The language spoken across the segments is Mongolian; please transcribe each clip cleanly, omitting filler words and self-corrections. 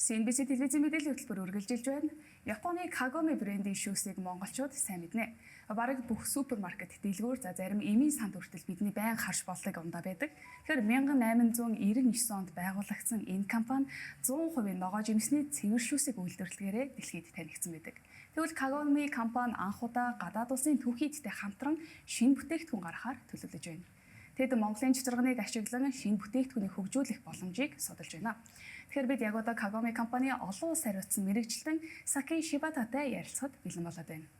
CNBC телевизийн мэдээллийн хөтөлбөр үргэлжилж байна. Японы Kagome брендийн шүүсийг монголчууд сайн мэднэ. Бараг бүх супермаркет дэлгүүр зарим эмийн санд хүртэл бидний байн харж болдог ундаа байдаг. Тэгэхээр 1899 онд байгуулагдсан энэ компани 100% ногоо жимсний цэвэр шүүсийг үйлдвэрлэдгээрээ дэлхийд танигдсан байдаг. Тэгвэл Kagome компани анх удаа гадаад улсын түүхийдтэй хамтран шинэ бүтээгдэхүүн гаргахаар төлөвлөж байна. Тэд Монголын чичирганыг ашиглан шинэ бүтээгдэхүүнийг хөгжүүлэх боломжийг судалж байна. Тэгэхээр бид яг одоо Kagome компани олон улс хариуцсан мэрэгчлэн Saki Shibataтай ярилцахад бэлэн болоод байна.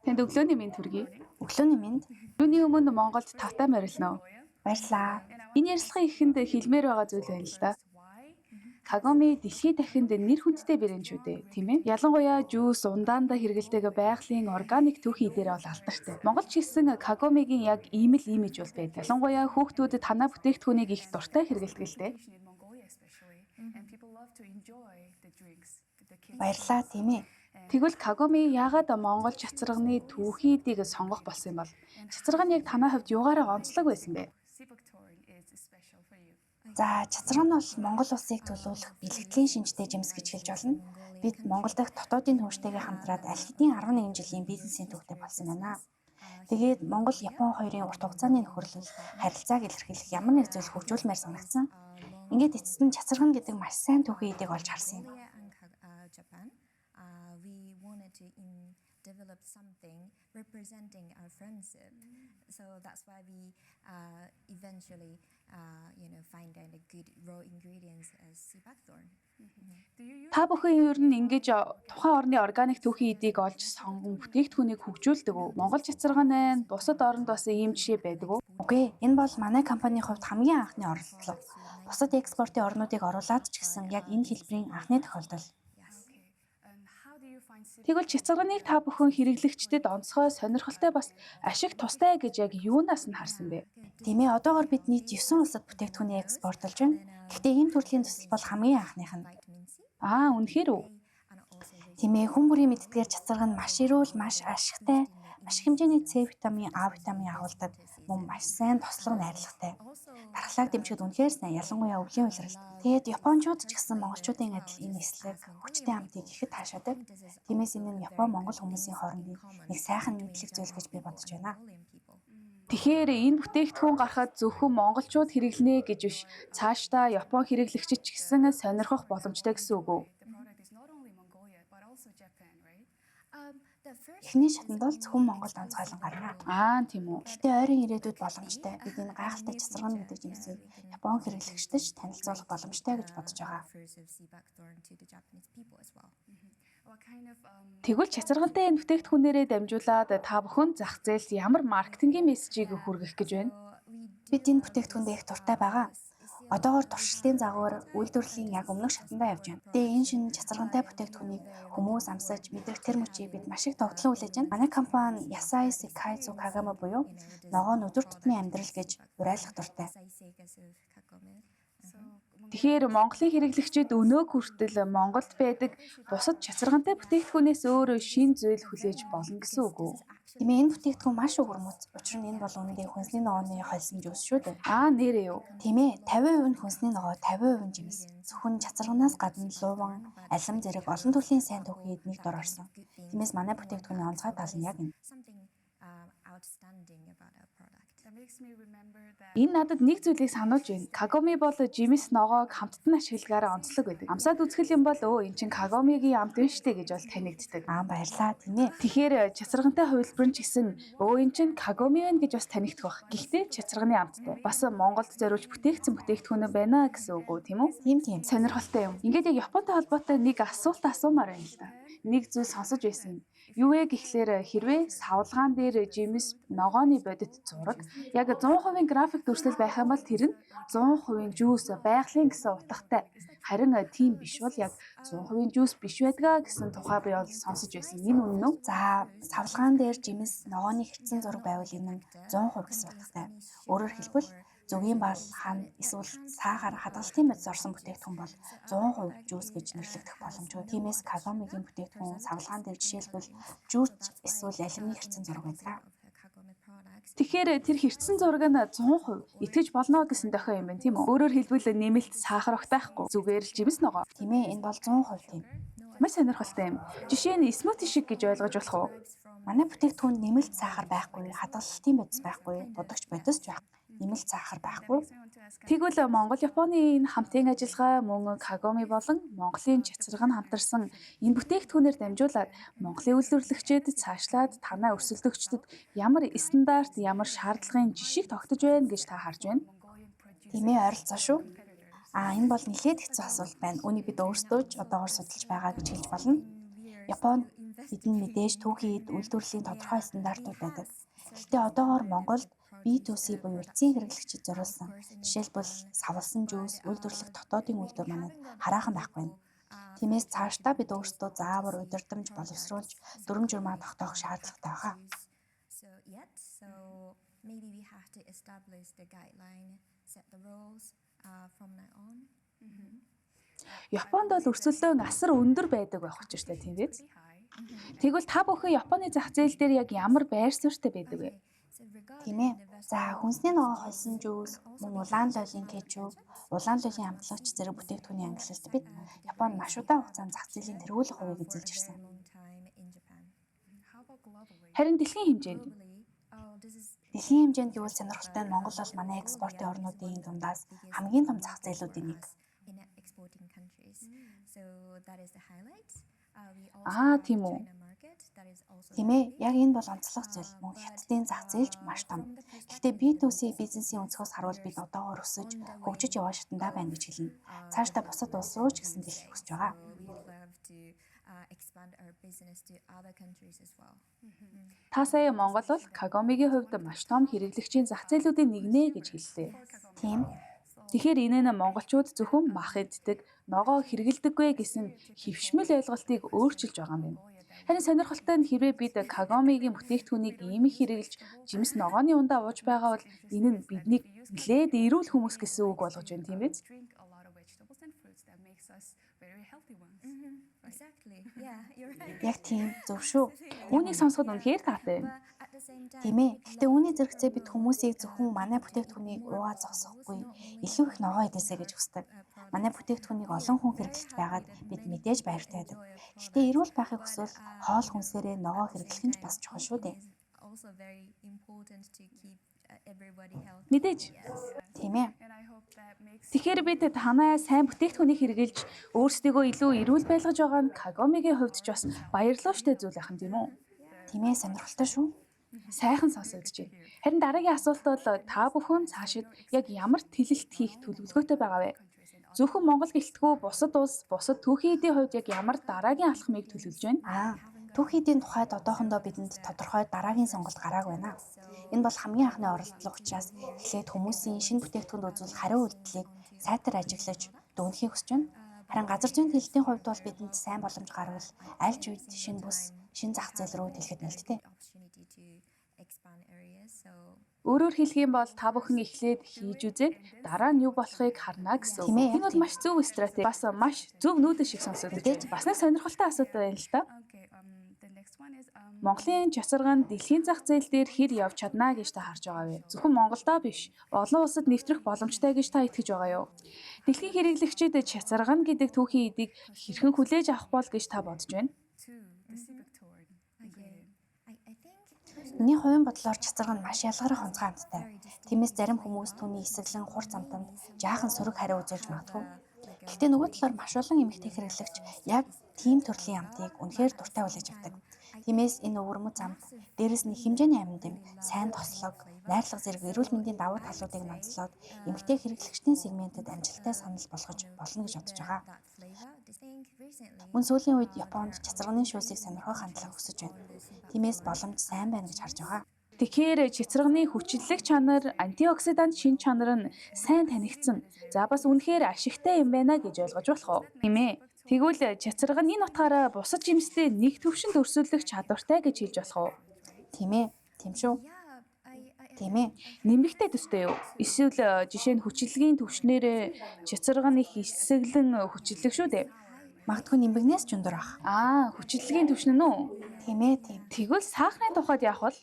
Танд өглөөний мэнд хүргэе. Өглөөний мэнд. Юуны өмнө Монголд тавтай морилно. Баярлалаа. Энэ ярилцлагын эхэнд хэлмээр байгаа зүйл байна л да. Kagome дэлхийд дахинд нэр хүндтэй брэнд шүү дээ, тийм ээ? Ялангуяа жуус, ундаанда хэрэгэлдэг байгалийн органик түүхий дээр бол алдартай. Монголч гэсэн Kagome-гийн яг ийм л имиж бол байдаг. Ялангуяа хүүхдүүд танаа бүтээгдэхүүнийг их дуртай хэрэгэлдэг л дээ. Баярлалаа, тийм ээ. Тэгвэл Kagome яагаад Монгол чацарганы түүхийдийг сонгох болсон юм бол? Чацарга нь яг танаа хувьд юугаараа онцлог байсан бэ? За, чацарга нь бол Монгол улсыг төлөөлөх бэлтгэлийн шинжтэй жимс гэж хэлж болно. Бид Монгол дахь дотоодын түнштэйгээ хамтраад аль хэдийн 11 жилийн бизнесийн төвтэй болсон байна. Тэгээд Монгол Япон хоёрын урт хугацааны нөхөрлөл, харилцааг илэрхийлэх ямар нэг зүйл хөгжүүлмээр санагдсан. Ингээд эцэст нь чацарга нь гэдэг маш сайн түүхий эдэг олж харсан юм. Develop something representing our friendship, so that's why we eventually find a good raw ingredients as sea buckthorn. Та бүхэн ер нь ингэж тухайн орны органик түүхий эдийг олж сонгон бүтээгдэхүүнийг хөгжүүлдэг үү? Монгол чацарга нь бусад оронд бас ийм жишээ байдаг уу? Үгүй, энэ бол манай компанийн хувьд хамгийн анхны оролдлого. Бусад экспортын орнуудыг оруулаад ч гэсэн яг энэ хэлбэрийн анхны тохиолдол. Тэгвэл чацарганыг та бүхэн хэрэглэгчдэд онцгой сонирхолтой бас ашиг тустай гэж яг юунаас нь харсан бэ? Тийм ээ, одоогоор бид нийт 9 улсад бүтээгдэхүүний экспортлж байна. Гэхдээ ийм төрлийн төсөл бол хамгийн анхных нь. Үнэхээр үү? Тийм ээ, хүн бүрийн мэддгээр чацарга нь маш эрүүл, маш ашигтай, маш их хэмжээний С витамин, А витамин агуулдаг, мөн маш сайн тослого найрлагатай. Дархлааг дэмжихэд үнэхээр сайн, ялангуяа өвлийн улиралд. Тэгээд Япончууд ч гэсэн монголчуудын адил энэ эслэг, хүчтэй амтыг ихэд таашаадаг. Тиймээс энэ нь Япон-Монгол хүмүүсийн хоорондын нэг сайхан нийтлэг зүйл гэж би бодож байна. Тэгэхээр энэ бүтээгдэхүүн гарахад зөвхөн монголчууд хэрэглэнэ гэж биш, цаашдаа Япон хэрэглэгчид ч гэсэн сонирхох боломжтой гэсэн үг үү? Эхний шатанд бол зөвхөн Монголд онцгойлон гарна. Тийм үү. Гэхдээ ойрын ирээдүйд боломжтой. Бид энэ гайхалтай чацарганы гэдэг жимсийг Япон хэрэглэгчдэд танилцуулах боломжтой гэж бодож байгаа. Тэгвэл чацаргантай энэ бүтээгдэхүүнээрээ дамжуулаад та бүхэн зах зээлд ямар маркетингийн мессежийг хүргэх гэж байна? Бид энэ бүтээгдэхүүнд их дуртай байгаа. Одоогоор туршилтын загвар үйлдвэрлэлийн яг өмнөх шатандаа явж байна. Тэгээ энэ шинэ чацаргантай бүтээгдэхүүнийг хүмүүс амсаж мэдрэх тэр мөчийг бид маш их тогтлон хүлээж байна. Манай компани Yasai Seikaizu Kagome буюу ногоо нь өдөр тутмын амьдрал гэж уриалгах дуртай. Тэгэхээр Монголын хэрэглэгчид өнөөг хүртэл Монголд байдаг бусад чацаргантай бүтээгдэхүүнээс өөр шинэ зүйл хүлээж болно гэсэн үг үү? Тийм ээ, энэ бүтээгдэхүүн маш өгөрмөц. Учир нь энэ бол үнэндээ хүнсний ногооны хольсон жуус шүү дээ. Нэрээ юу? Тийм ээ, 50% нь хүнсний ногоо, 50% жимс. Зөвхөн чацарганаас гадна луван, алим зэрэг олон төрлийн сайн түүхий эднийг дор орсон. Тиймээс манай бүтээгдэхүүний онцгой тал нь яг энэ. Энэ надад нэг зүйлийг сануулж байна. Kagome бол жимс ногоог хамтд нь ашиглагаараа онцлог байдаг. Амсаад үзэх юм бол энэ чинь Kagome-гийн амт биш үү гэж бол танигддаг. Баярлаа, тийм ээ. Тэгэхээр чацаргантай хувилбар нь ч гэсэн энэ чинь Kagome байна гэж бас танигдах бах. Гэхдээ чацарганы амттай. Бас Монголд зориулж бүтээгдсэн бүтээгдэхүүн байна гэсэн үг үү, тийм үү? Тийм. Сонирхолтой юм. Ингээд яг Японтай холбоотой нэг асуулт асуумаар байна л да. Нэг зүйл сонсож байсан юм. Юу вэ гэхлээр хэрвээ савлгаан дээр жимс ногооны бодит зураг яг 100% график дүрслэл байх юм бол тэр нь 100% жуус байгалийн гэсэн утгатай. Харин тийм биш бол яг 100% жуус биш байдгаа гэсэн тухай би бол сонсож байсан. Энэ үнэн үү? За, савлгаан дээр жимс ногооны хэвтсэн зураг байвал энэ нь 100% гэсэн утгатай. Өөрөөр хэлбэл зөвгийн бал, хан, эсвэл саагаар хадгалтын бодис орсон бүтээгдэхүүн бол 100% жуус гэж нэрлэгдэх боломжтой. Тиймээс Kagome-гийн бүтээгдэхүүн савлгаан дээр жишээлбэл жүүч эсвэл алимны хэвтсэн зураг байдаг. Тэгэхээр тэр хэрцсэн зураг нь 100% итгэж болно гэсэн дохио юм байна тийм үү? Өөрөөр хэлбэл нэмэлт сахар огт байхгүй. Зүгээр л жимс ногоо. Тийм ээ, энэ бол 100% тийм. Маш сонирхолтой юм. Жишээ нь смути шиг гэж ойлгож болох уу? Манай бүтээгдэхүүнд нэмэлт сахар байхгүй, хадгалалтын бодис байхгүй, будагч бодис ч байхгүй. Нэмэлт сахар байхгүй. Тэгвэл Монгол Японы энэ хамтын ажиллагаа мөн Kagome болон Монголын чацарга нь хамтарсан энэ бүтээгдэхүүнээр дамжуулаад Монголын үйлдвэрлэгчид цаашлаад танай өрсөлдөгчдөд ямар стандарт, ямар шаардлагын жишийг тогтож байна гэж та харж байна. Тийм ээ, ойролцоо шүү. Энэ бол нэлээд хэцүү асуулт байна. Үүнийг бид өөрсдөө ч одоогоор судалж байгаа гэж хэлж болно. Японд бидний мэдээж түүхийн эд үйлдвэрлэлийн тодорхой стандартууд байдаг. Гэхдээ одоогоор Монголд B2C буюу эцсийн хэрэглэгчид зориулсан. Жишээлбэл савлсан жүүс, үйлдвэрлэх дотоодын үйлдвэр манайд хараахан байхгүй байна. Тиймээс цаашдаа бид өөрсдөө заавар удирдамж боловсруулж дүрм журмаа тогтоох шаардлагатай байгаа. So maybe we have to establish the guideline, set the rules from now on. Японд бол өрсөлдөөн асар өндөр байдаг байх учиртай тийм биз? Тэгвэл та бүхэн Японы зах зээл дээр яг ямар байр суурьтай байдаг вэ? Тийм ээ. За хүнсний ногоо хойсон жүүс, мөн улаан лойлын кетчуп, улаан лойлын амтлагч зэрэг бүтээгдэхүүний ангиллалд бид Японд маш удаан хугацаанд зах зээлийн тэргүүлэх хувийг эзэлж ирсэн. Харин дэлхийн хэмжээнд Дэлхийн хэмжээнд гэвэл сонирхолтой нь Монгол бол манай экспортын орнуудын дундаас хамгийн том зах зээлүүдийн нэг. Тийм үү. Тийм ээ, яг энэ бол онцлог зүйл. Мөн хятадын зах зээлч маш том. Гэхдээ B2C бизнесийн өнцгөөс харуул бид одоогоор өсөж, хөгжиж яваа шатндаа байна гэж хэлнэ. Цаашдаа бусад улс руу ч гэсэн дэлхийх хүсэж байгаа. Та сая Монгол бол Kagome-гийн хувьд маш том хэрэглэгчийн зах зээлүүдийн нэг нэ гэж хэллээ. Тийм. Тэгэхээр энэ нь монголчууд зөвхөн мах иддэг, ногоо хэрэглэдэггүй гэсэн хэвшмэл ойлголтыг өөрчилж байгаа юм байна. Харин сонирхолтой нь хэрвээ бид Kagome-гийн бүтээгдэхүүнийг ийм их хэрэглэж, жимс ногооны ундаа ууж байгаа бол энэ нь биднийг нэлээд эрүүл хүмүүс гэсэн үг болгож байна тийм биз? Яг тийм зөв шүү. Үүнийг сонсоход үнэхээр таатай байна. Тийм ээ. Гэхдээ үүний зэрэгцээ бид хүмүүсийг зөвхөн манай бүтээгдэхүүнийг уугаа зогсохгүй, илүү их ногоо идээсэй гэж хүсдэг. Манай бүтээгдэхүүнийг олон хүн хэрэглэж байгаад бид мэдээж баяртай байдаг. Гэхдээ эрүүл байхыг хүсвэл хоол хүнсээрээ ногоо хэрэглэх нь бас чухал шүү дээ. Мэдээж. Тийм ээ. Тэгэхээр бид танай сайн бүтээгдэхүүнийг хэрэглэж өөрсдийгөө илүү эрүүл байлгаж байгаа нь Kagome-гийн хувьд ч бас баярлалтай зүйл байх юм тийм үү? Тийм ээ, сонирхолтой шүү. Сайхан сонсогдож байна. Харин дараагийн асуулт бол та бүхэн цаашид яг ямар тэлэлт хийх төлөвлөгөөтэй байгаа вэ? Зөвхөн Монгол гэлтгүү бусад улс, бусад түүхийн эдийн хувьд яг ямар дараагийн алхмыг төлөвлөж байна? Түүхийн эдийн тухайд одоохондоо бидэнд тодорхой дараагийн сонголт гараагүй байна. Энэ бол хамгийн анхны оролдлого учраас эхлээд хүмүүсийн шинэ бүтээгдэхүүнд үзүүлэх хариу үйлдэлийг сайтар ажиглаж дүүнхийг хүсэж байна. Харин газар зүйн тэлэлтийн хувьд бол бидэнд сайн боломж гарвал аль ч үед шинэ бус, шинэ зах зээл рүү дэлгэхэд нэлттэй. Өөрөөр хэлэх юм бол та бүхэн эхлээд хийж үзээд дараа нь юу болохыг харна гэсэн. Энэ бол маш зөв стратеги. Бас маш зөв нүүдэл шиг сонсогдож. Бас нэг сонирхолтой асуулт байна л та. Монголын чацарганд дэлхийн зах зээл дээр хэр явж чадна гэж та харж байгаа вэ? Зөвхөн Монголдоо биш, олон улсад нэвтрэх боломжтой гэж та итгэж байгаа юу? Дэлхийн хэрэглэгчид чацарган гэдэг түүхийн эдийг хэрхэн хүлээж авах бол гэж та бодож байна? Миний хувийн бодлоор чацарга нь маш ялгарах онцгой амттай. Тиймээс зарим хүмүүс түүний эсэглэн хурц амтанд жаахан сөрөг хариу үзүүлж магадгүй. Гэхдээ нөгөө талаар маш олон эмэгтэй хэрэглэгч яг тийм төрлийн амтыг үнэхээр дуртай хүлээж авдаг. Тиймээс энэ өвөрмөц амт дээрэс нь хэмжээний амьд юм, сайн тослог, найрлага зэрэг эрүүл мэндийн давуу талуудыг нонцлоод эмэгтэй хэрэглэгчдийн сегментэд амжилттай санал болгож болно гэж бодож байгаа. Мөн сүүлийн үед Японд чацарганы шүүсийг сонирхох хандлага өсөж байна. Тиймээс боломж сайн байна гэж харж байгаа. Тэгэхээр чацарганы хүчлэлэг чанар, антиоксидант шин чанар нь сайн танигдсан. За бас үнэхээр ашигтай юм байна гэж ойлгож болох уу? Тийм ээ. Тэгвэл чацарга нь энэ утгаараа бусад жимстэй нэг төвшөнд өрсөлдөх чадвартай гэж хэлж болох уу? Тийм ээ. Тийм шүү. Тийм ээ. Нэмэгтэй төстэй юу? Эсвэл жишээ нь хүчилгийн түвшнээр чацарга нь их эсэглэн хүчлэг шүү дээ. Магадгүй нимбэгнээс ч өндөр ах. Хүчилтлийн түвшин нь үү? Тийм ээ, тийм. Тэгвэл сахарын тухайд яах вэ?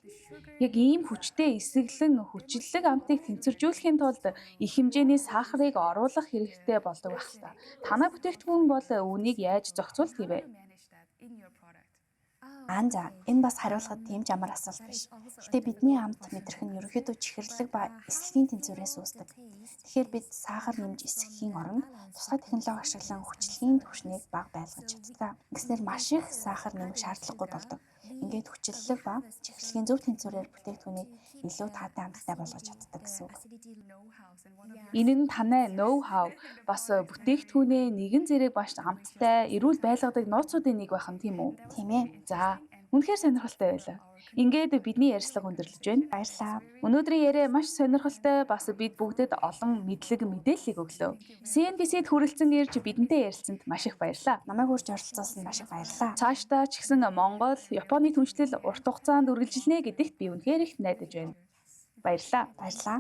Яг ийм хүчтэй эсэглэн хүчлэлэг амтыг тэнцвэржүүлэхийн тулд их хэмжээний сахарыг оруулах хэрэгтэй болдог байх л та. Танай бүтээгдэхүүн бол үүнийг яаж зохицуулдаг вэ? За, энэ бас хариулахад тийм ч амар асуулт биш. Гэтэ бидний амт мэдрэх нь ерөнхийдөө чихэрлэг ба эслэгийн тэнцвэрээс үүсдэг. Тэгэхээр бид сахар нэмж эсгэхийн оронд тусгай технологи ашиглан хүчлэгийн түвшнийг бага байлгаж чаддаг. Ингэснээр маш их сахар нэмэх шаардлагагүй болдог. Ингээд хүчлэлэг ба чихэрлэгийн зөв тэнцвэрээр бүтээгдэхүүнийг илүү таатай амттай болгож чаддаг гэсэн үг. Энэ нь танай ноу-хау бас бүтээгдэхүүнээ нэгэн зэрэг маш амттай, эрүүл байлгадаг нууцуудын нэг байх нь тийм үү? Тийм ээ. За, үнэхээр сонирхолтой байлаа. Ингээд бидний ярилцлага өндөрлөж байна. Баярлалаа. Өнөөдрийн яриа маш сонирхолтой, бас бид бүгдэд олон мэдлэг мэдээллийг өглөө. CNBC-д хүрэлцэн ирж бидэнтэй ярилцсанд маш их баярлалаа. Намайг урьж оролцуулсанд маш их баярлалаа. Цаашдаа ч гэсэн Монгол, Японы түншлэл урт хугацаанд үргэлжилнэ гэдэгт би үнэхээр их найдаж байна. Баярлалаа. Баярлалаа.